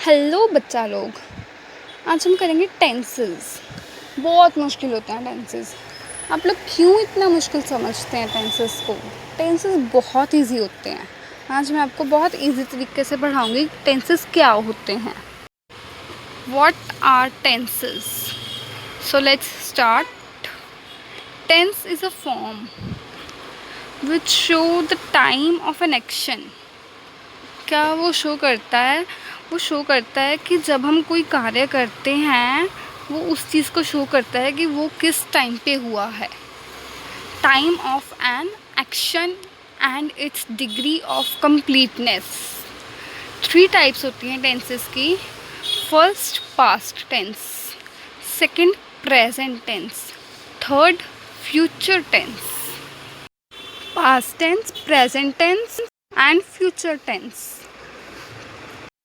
Hello बच्चा लोग, आज हम करेंगे टेंसेस। बहुत मुश्किल होते हैं टेंसेस। आप लोग क्यों इतना मुश्किल समझते हैं टेंसेस को? टेंसेस बहुत इजी होते हैं। आज मैं आपको बहुत इजी तरीके से पढ़ाऊंगी टेंसेस क्या होते हैं। What are tenses? So let's start. Tense is a form which show the time of an action. क्या वो शो करता है? वो शो करता है कि जब हम कोई कार्य करते हैं वो उस चीज़ को शो करता है कि वो किस टाइम पे हुआ है। Time of an action and its degree of completeness. 3 types होती हैं टेंसेस की। First past tense, second present tense, third future tense. Past tense, present tense and future tense.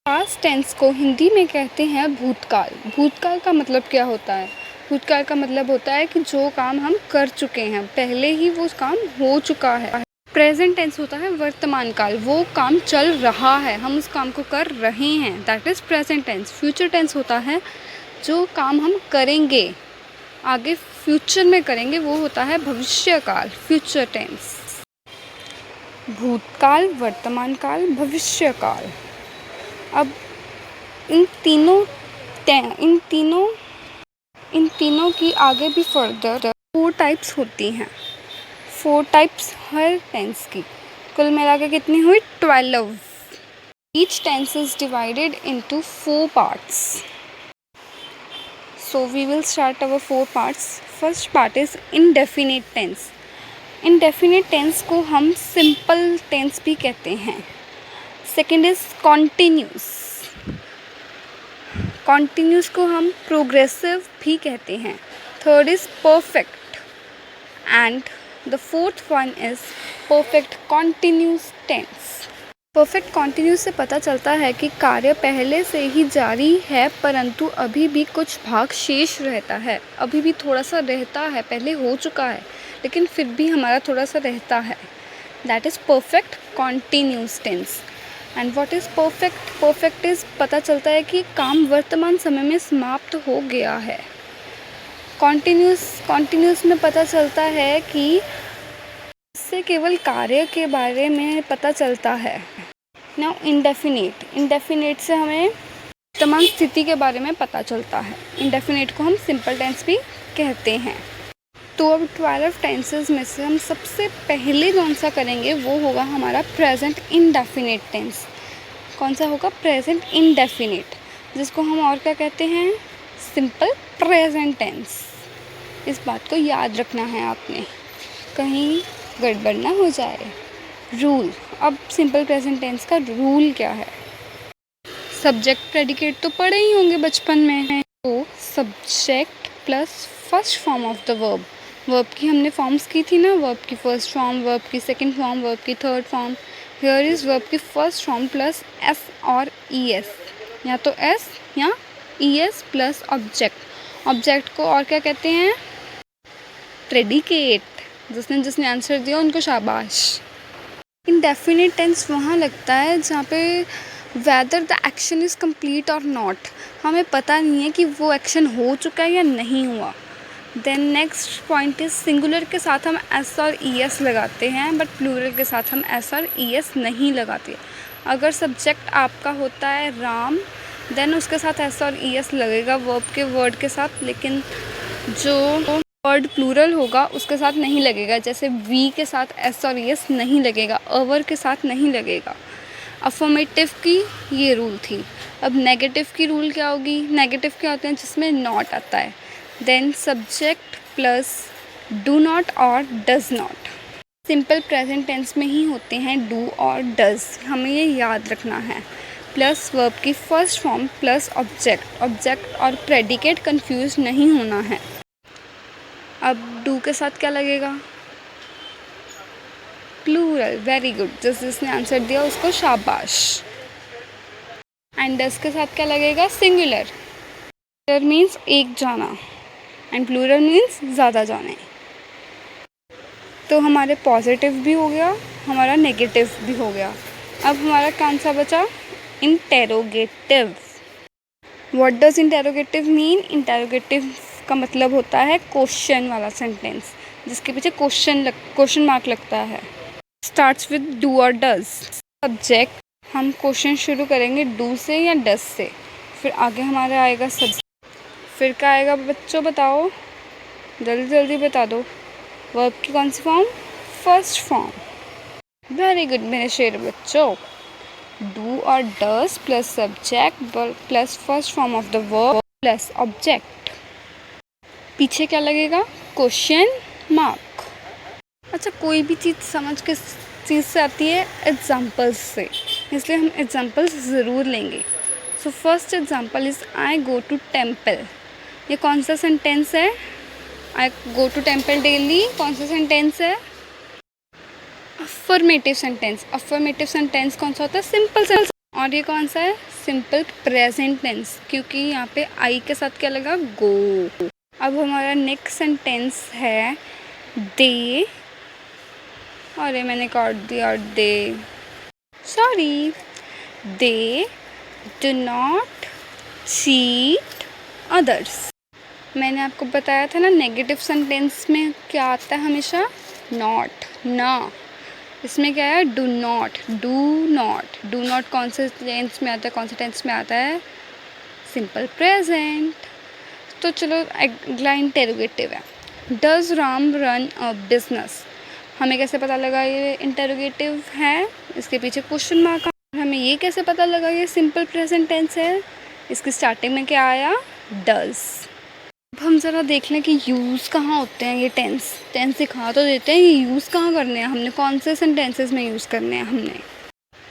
Past tense को हिंदी में कहते हैं भूतकाल। भूतकाल का मतलब क्या होता है? भूतकाल का मतलब होता है कि जो काम हम कर चुके हैं, पहले ही वो काम हो चुका है। प्रेजेंट टेंस होता है वर्तमान काल, वो काम चल रहा है, हम उस काम को कर रहे हैं, that is present tense. Future tense होता है जो काम हम करेंगे, आगे फ्यूचर में करेंगे, वो होता है भविष्य काल, फ्यूचर टेंस। भूतकाल, वर्तमान काल, भविष्य काल। अब इन तीनों की आगे भी फर्दर 4 टाइप्स होती हैं। 4 टाइप्स हर टेंस की। कुल मिला के कितनी हुई? 12। Each tense is divided into 4 parts. So we will start our 4 parts. First part is indefinite tense. Indefinite tense को हम सिंपल टेंस भी कहते हैं। Second is continuous. कॉन्टिन्यूस को हम प्रोग्रेसिव भी कहते हैं। Third is perfect and the fourth one is perfect continuous tense. Perfect continuous से पता चलता है कि कार्य पहले से ही जारी है, परंतु अभी भी कुछ भाग शेष रहता है, अभी भी थोड़ा सा रहता है, पहले हो चुका है लेकिन फिर भी हमारा थोड़ा सा रहता है। That is perfect continuous tense. And what is perfect? Perfect is पता चलता है कि काम वर्तमान समय में समाप्त हो गया है। कॉन्टिन्यूस में पता चलता है कि इससे केवल कार्य के बारे में पता चलता है। नाउ इंडेफिनिट से हमें वर्तमान स्थिति के बारे में पता चलता है। इंडेफिनिट को हम सिंपल टेंस भी कहते हैं। तो अब 12 टेंसेस में से हम सबसे पहले कौन सा करेंगे? वो होगा हमारा प्रेजेंट इंडेफिनिट टेंस। कौन सा होगा? प्रेजेंट इंडेफिनिट, जिसको हम और क्या कहते हैं? Simple present tense. इस बात को याद रखना है आपने, कहीं गड़बड़ ना हो जाए। रूल। अब सिंपल प्रेजेंट टेंस का रूल क्या है? सब्जेक्ट प्रेडिकेट तो पढ़े ही होंगे बचपन में। तो subject plus first form of the verb. Verb की हमने फॉर्म्स की थी ना, वर्ब की फर्स्ट फॉर्म, वर्ब की सेकंड फॉर्म, वर्ब की third form. Here is verb की फर्स्ट फॉर्म प्लस एस और ई एस, या तो एस या E S plus object. Object को और क्या कहते हैं? प्रेडिकेट। जिसने आंसर दिया उनको शाबाश। इंडेफिनिट टेंस वहाँ लगता है जहाँ पे whether the action is complete और नॉट, हमें पता नहीं है कि वो एक्शन हो चुका है या नहीं हुआ। Then next point is singular के साथ हम एस और ई एस लगाते हैं, बट प्लूरल के साथ हम एस और ई एस नहीं लगाते। अगर सब्जेक्ट आपका होता है राम, देन उसके साथ एस और ई एस लगेगा वर्ब के वर्ड के साथ, लेकिन जो वर्ड प्लूरल होगा उसके साथ नहीं लगेगा। जैसे वी के साथ एस और ई एस नहीं लगेगा, अवर के साथ नहीं लगेगा। अफर्मेटिव की ये रूल थी। अब नेगेटिव की रूल क्या होगी? नेगेटिव क्या होते हैं? जिसमें नॉट आता है। Then subject plus do not or does not. Simple present tense में ही होते हैं डू और डज, हमें ये याद रखना है। प्लस वर्ब की फर्स्ट फॉर्म प्लस ऑब्जेक्ट और प्रेडिकेट कंफ्यूज नहीं होना है। अब डू के साथ क्या लगेगा? प्लूरल। वेरी गुड, जिसने आंसर दिया उसको शाबाश। एंड डज के साथ क्या लगेगा? सिंगुलर। सिंगुलर मीन्स एक जाना एंड प्लूरल मीन्स ज़्यादा जाने। तो हमारे पॉजिटिव भी हो गया, हमारा नेगेटिव भी हो गया। अब हमारा कौन सा बचा? Interrogative. What does interrogative mean? Interrogative का मतलब होता है क्वेश्चन वाला सेंटेंस, जिसके पीछे क्वेश्चन मार्क लगता है। Starts with do or does. Subject, हम क्वेश्चन शुरू करेंगे डू से या डज से, फिर आगे हमारा आएगा सब्जेक्ट, फिर क्या आएगा बच्चों बताओ, जल्दी जल्दी बता दो। वर्ब की कौन सी form? First form. Very good मेरे शेर बच्चों। Do or does plus subject plus first form of the verb plus object, पीछे क्या लगेगा? Question mark. अच्छा, कोई भी चीज़ समझ किस चीज़ से आती है? एग्जाम्पल्स से, इसलिए हम एग्जाम्पल्स ज़रूर लेंगे। So first example is I go to temple. ये कौन सा सेंटेंस है? I go to temple daily कौन सा सेंटेंस है? Affirmative sentence. अफर्मेटिव सेंटेंस कौन सा होता है? Simple sentence. और ये कौन सा है? सिंपल प्रेजेंट टेंस, क्योंकि यहाँ पे आई के साथ क्या लगा? गो। अब हमारा नेक्स्ट सेंटेंस है दे। अरे मैंने काट दिया they, sorry. They do not cheat others. मैंने आपको बताया था ना, नेगेटिव सेंटेंस में क्या आता है हमेशा? नॉट, ना। इसमें क्या है? Do not. Do not, do not कौन से टेंस में आता है? कौन से टेंस में आता है? Simple present. तो चलो अगला इंटेरोगेटिव है, does Ram run a business. हमें कैसे पता लगा ये इंटेरोगेटिव है? इसके पीछे क्वेश्चन मार्क। हमें ये कैसे पता लगा ये सिंपल प्रेजेंट टेंस है? इसकी स्टार्टिंग में क्या आया? डज। अब हम ज़रा देख लें कि यूज़ कहाँ होते हैं ये टेंस सिखा तो देते हैं, ये यूज़ कहाँ करने हैं हमने, कौन से सेंटेंसेस में यूज़ करने हैं हमने।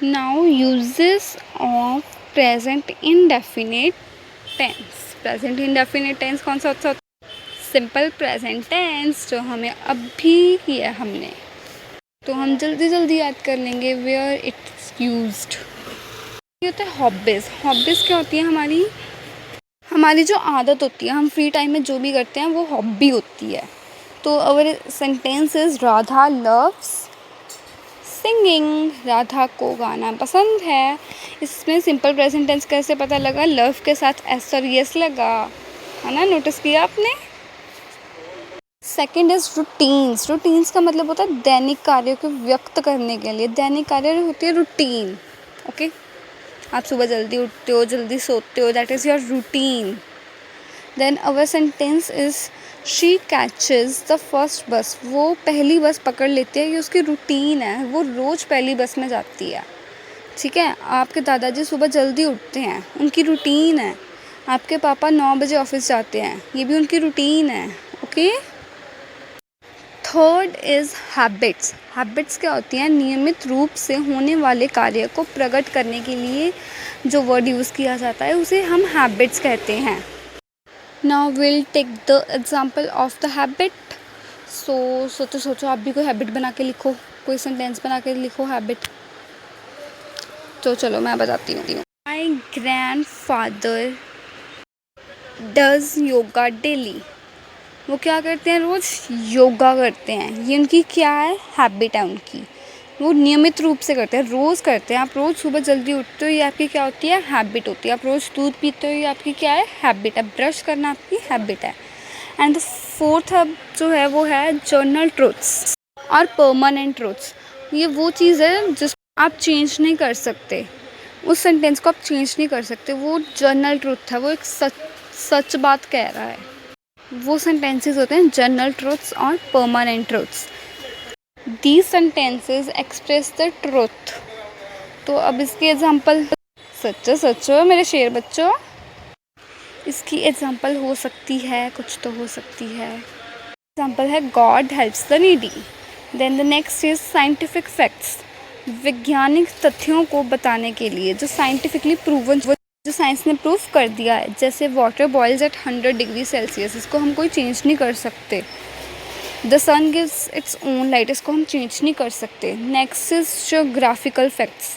Now uses of present indefinite tense. Present indefinite tense कौन सा होता है? सिंपल प्रेजेंट टेंस, जो हमें अभी किया हमने। तो हम जल्दी जल्दी याद कर लेंगे वेयर इट्स यूज्ड। ये होता है हॉबीज़। हॉबीज़ क्या होती है? हमारी जो आदत होती है, हम फ्री टाइम में जो भी करते हैं वो हॉबी होती है। तो our sentence is Radha loves singing. Radha को गाना पसंद है। इसमें सिंपल प्रेजेंट टेंस कैसे पता लगा? लव के साथ एस और यस लगा, है ना? नोटिस किया आपने? Second is routines. रूटीन्स का मतलब होता है दैनिक कार्यों को व्यक्त करने के लिए। दैनिक कार्य होती है रूटीन। ओके, आप सुबह जल्दी उठते हो, जल्दी सोते हो, that is your routine. Then our sentence is she catches the first bus. वो पहली बस पकड़ लेती है, ये उसकी रूटीन है, वो रोज़ पहली बस में जाती है। ठीक है, आपके दादाजी सुबह जल्दी उठते हैं, उनकी रूटीन है। आपके पापा 9 बजे ऑफिस जाते हैं, ये भी उनकी रूटीन है। Okay. Third is habits. Habits क्या होती हैं? नियमित रूप से होने वाले कार्य को प्रकट करने के लिए जो वर्ड यूज़ किया जाता है उसे हम हैबिट्स कहते हैं। Now will take the example of the habit. सोचो आप भी कोई हैबिट बना के लिखो, कोई सेंटेंस बना के लिखो हैबिट। तो चलो मैं बताती हूँ। My grand father does yoga daily. वो क्या करते हैं? रोज़ योगा करते हैं। ये उनकी क्या है? हैबिट है उनकी। वो नियमित रूप से करते हैं, रोज़ करते हैं। आप रोज़ सुबह जल्दी उठते हो, ये आपकी क्या होती है? हैबिट होती है। आप रोज़ दूध पीते हो, ये आपकी क्या है? हैबिट है। ब्रश करना आपकी हैबिट है। एंड द फोर्थ जो है वो है जर्नल ट्रूथ्स और परमानेंट ट्रूथ्स। ये वो चीज़ है जिसको आप चेंज नहीं कर सकते, उस सेंटेंस को आप चेंज नहीं कर सकते। वो जर्नल ट्रूथ है, वो एक सच बात कह रहा है। वो सेंटेंसेस होते हैं जनरल ट्रूथ्स और permanent truths. These sentences express the truth. तो अब इसकी एग्जांपल, सच्चो मेरे शेर बच्चों, इसकी एग्जांपल हो सकती है, कुछ तो हो सकती है। एग्जांपल है God helps the needy. Then the next is scientific facts. वैज्ञानिक तथ्यों को बताने के लिए जो साइंटिफिकली प्रूवन, जो साइंस ने प्रूव कर दिया है, जैसे water boils at 100 degree Celsius, इसको हम कोई चेंज नहीं कर सकते। The sun gives its own light, इसको हम चेंज नहीं कर सकते। नेक्स्ट इज ज्योग्राफिकल फैक्ट्स,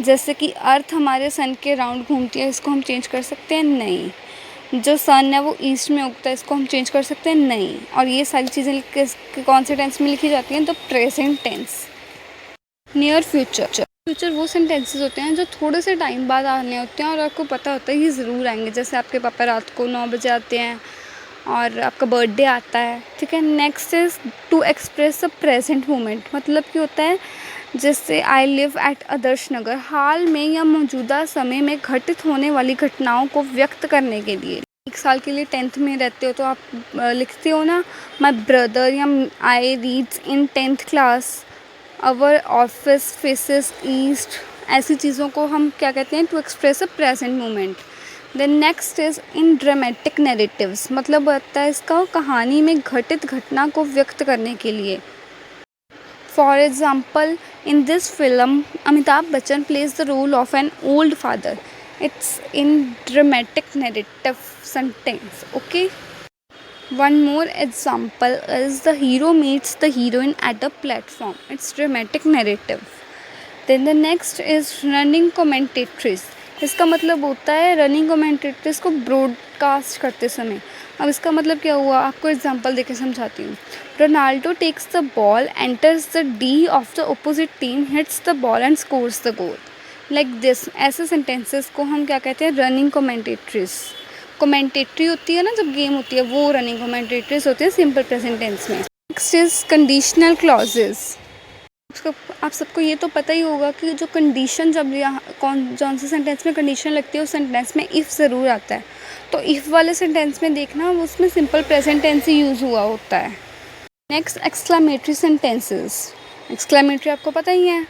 जैसे कि अर्थ हमारे सन के राउंड घूमती है, इसको हम चेंज कर सकते हैं? नहीं। जो सन है वो ईस्ट में उगता है, इसको हम चेंज कर सकते हैं? नहीं। और ये सारी चीज़ें कौन से टेंस में लिखी जाती हैं? तो present tense. Near future, future वो सेंटेंसेस होते हैं जो थोड़े से टाइम बाद आने होते हैं और आपको पता होता है ये ज़रूर आएंगे। जैसे आपके पापा रात को 9 बजे आते हैं और आपका बर्थडे आता है, ठीक है। Next is to express the present moment, मतलब कि होता है जैसे I live at Adarsh Nagar, हाल में या मौजूदा समय में घटित होने वाली घटनाओं को व्यक्त करने के लिए। 1 साल के लिए 10th में रहते हो तो आप लिखते हो ना, माई ब्रदर या I reads in 10th class, our office faces east. ऐसी चीज़ों को हम क्या कहते हैं, to express a present moment. Then next is in dramatic narratives, मतलब होता है इसका कहानी में घटित घटना को व्यक्त करने के लिए। For example in this film Amitabh Bachchan plays the role of an old father, it's in dramatic narrative sentence, okay. One more example is the hero meets the heroine at a platform. It's dramatic narrative. Then the next is running commentaries. इसका मतलब होता है running commentators को broadcast करते समय। अब इसका मतलब क्या हुआ, आपको एग्जांपल देके समझाती हूँ। Ronaldo takes the ball, enters the D of the opposite team, hits the ball and scores the goal, like this. ऐसे सेंटेंसेस को हम क्या कहते हैं, रनिंग कमेंटेटरीज। कमेंटेटरी होती है ना जब गेम होती है, वो रनिंग कमेंटेटरीज होते हैं सिंपल प्रेजेंट टेंस में। Next is conditional clauses. आप सबको ये तो पता ही होगा कि जो कंडीशन जब यहाँ कौन से सेंटेंस में कंडीशन लगती है उस सेंटेंस में इफ़ ज़रूर आता है। तो इफ़ वाले सेंटेंस में देखना उसमें सिंपल प्रेजेंट टेंस ही यूज़ हुआ होता है। Next exclamatory sentences. एक्सक्लामेटरी आपको पता ही है,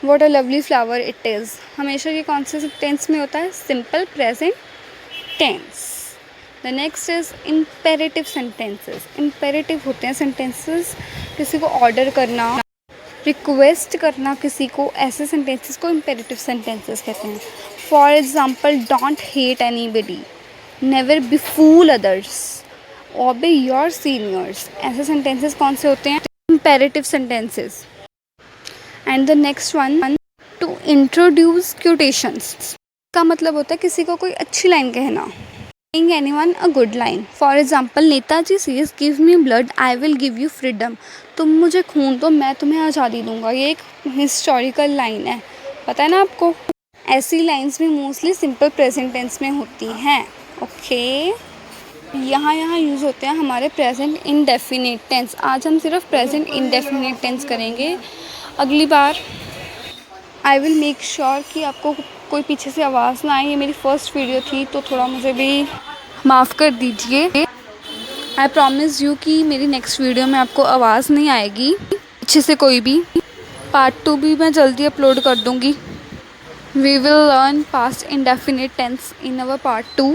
what a lovely flower it is, हमेशा ये कौन से टेंस में होता है, simple present tense. The next is imperative sentences. Imperative होते हैं सेंटेंसेस किसी को ऑर्डर करना, रिक्वेस्ट करना किसी को, ऐसे सेंटेंसेस को इम्पेरेटिव सेंटेंसेस कहते हैं। For example don't hate anybody, never befool others, obey your seniors. ऐसे सेंटेंसेस कौन से होते हैं, imperative sentences. And the next one, to introduce quotations का मतलब होता है किसी को कोई अच्छी लाइन कहना, saying anyone a good line. For example, Netaji says give me blood I will give you freedom. तुम मुझे खून दो मैं तुम्हें आज़ादी दूंगा। ये एक हिस्टोरिकल लाइन है, पता है ना आपको। ऐसी लाइंस भी मोस्टली सिंपल प्रेजेंट टेंस में होती हैं, ओके। यहाँ यूज़ होते हैं हमारे प्रेजेंट इंडेफिनिट टेंस। आज हम सिर्फ प्रेजेंट इंडेफिनिट टेंस करेंगे। अगली बार आई विल मेक श्योर कि आपको कोई पीछे से आवाज़ ना आए। ये मेरी फर्स्ट वीडियो थी तो थोड़ा मुझे भी माफ़ कर दीजिए। आई प्रॉमिस यू कि मेरी नेक्स्ट वीडियो में आपको आवाज़ नहीं आएगी पीछे से कोई भी। पार्ट 2 भी मैं जल्दी अपलोड कर दूँगी। We will learn past indefinite tense in our part 2।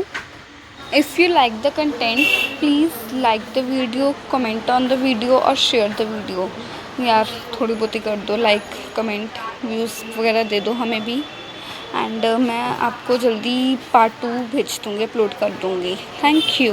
If you like the content please like the video, comment on the video और शेयर द वीडियो। यार थोड़ी बहुत ही कर दो, लाइक कमेंट व्यूज़ वगैरह दे दो हमें भी। एंड मैं आपको जल्दी पार्ट 2 भेज दूँगी, अपलोड कर दूँगी। Thank you.